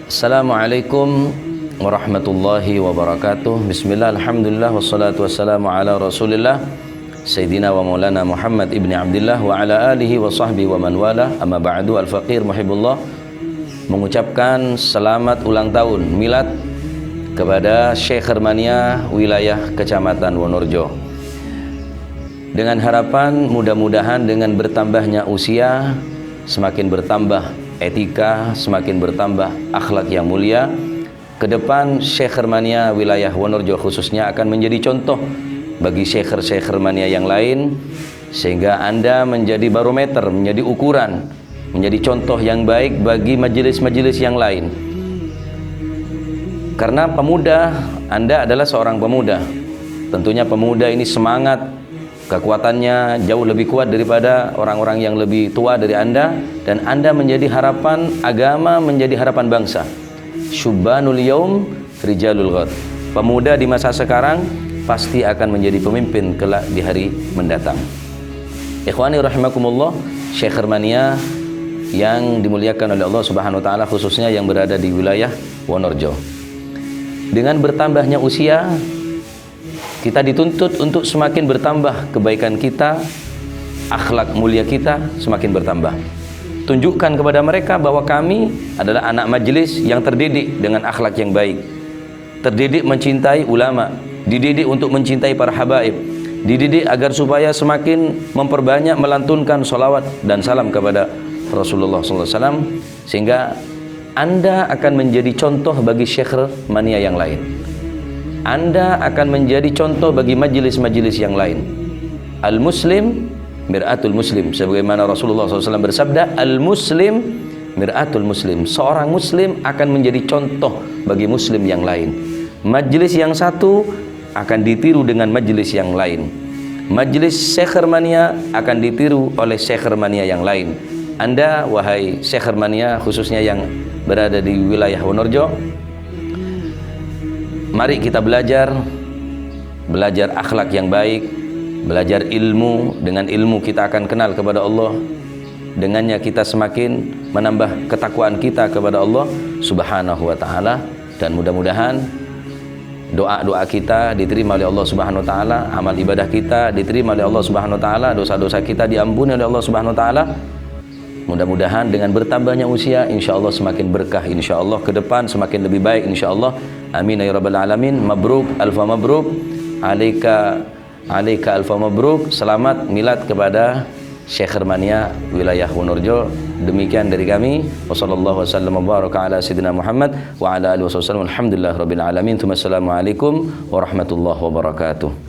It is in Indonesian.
Assalamualaikum warahmatullahi wabarakatuh. Bismillah, alhamdulillah, wassalatu wassalamu ala rasulillah Sayyidina wa maulana Muhammad ibni Abdillah wa ala alihi wa sahbihi wa man wala. Amma ba'du, al-faqir muhibbullah mengucapkan selamat ulang tahun milad kepada Syekh Hermania wilayah Kecamatan Wonorejo, dengan harapan mudah-mudahan dengan bertambahnya usia semakin bertambah etika, semakin bertambah akhlak yang mulia. Ke depan Syekh Hermania wilayah Wonorejo khususnya akan menjadi contoh bagi Syekh Hermania yang lain, sehingga Anda menjadi barometer, menjadi ukuran, menjadi contoh yang baik bagi majelis-majelis yang lain. Karena pemuda, Anda adalah seorang pemuda. Tentunya pemuda ini semangat, kekuatannya jauh lebih kuat daripada orang-orang yang lebih tua dari Anda, dan Anda menjadi harapan agama, menjadi harapan bangsa. Syubbanul yaum rijalul ghad. Pemuda di masa sekarang pasti akan menjadi pemimpin kelak di hari mendatang. Ikhwani rahimakumullah, Syekh Hermania yang dimuliakan oleh Allah Subhanahu wa taala, khususnya yang berada di wilayah Wonorejo. Dengan bertambahnya usia, kita dituntut untuk semakin bertambah kebaikan kita, akhlak mulia kita semakin bertambah. Tunjukkan kepada mereka bahwa kami adalah anak majelis yang terdidik dengan akhlak yang baik, terdidik mencintai ulama, dididik untuk mencintai para habaib, dididik agar supaya semakin memperbanyak melantunkan salawat dan salam kepada Rasulullah SAW, sehingga Anda akan menjadi contoh bagi Syekh Hermania yang lain. Anda akan menjadi contoh bagi majelis-majelis yang lain. Al-Muslim mir'atul Muslim, sebagaimana Rasulullah SAW bersabda, Al-Muslim mir'atul Muslim. Seorang Muslim akan menjadi contoh bagi Muslim yang lain. Majelis yang satu akan ditiru dengan majelis yang lain. Majelis Syekh Hermania akan ditiru oleh Syekh Hermania yang lain. Anda, wahai Syekh Hermania khususnya yang berada di wilayah Wonorejo, mari kita belajar akhlak yang baik, belajar ilmu. Dengan ilmu kita akan kenal kepada Allah, dengannya kita semakin menambah ketakwaan kita kepada Allah Subhanahu wa taala, dan mudah-mudahan doa-doa kita diterima oleh Allah Subhanahu wa taala, amal ibadah kita diterima oleh Allah Subhanahu wa taala, dosa-dosa kita diampuni oleh Allah Subhanahu wa taala. Mudah-mudahan dengan bertambahnya usia, insyaallah semakin berkah, insyaallah ke depan semakin lebih baik, insyaallah. Amin ya rabbal alamin. Mabruk, alfa mabruk, alaika alfa mabruk. Selamat milad kepada Syekh Hermania wilayah Wonorejo. Demikian dari kami. Wassallallahu wasallam wa baraka ala sayyidina Muhammad wa ala alihi wasallam. Alhamdulillah rabbil alamin. Assalamualaikum warahmatullahi wabarakatuh.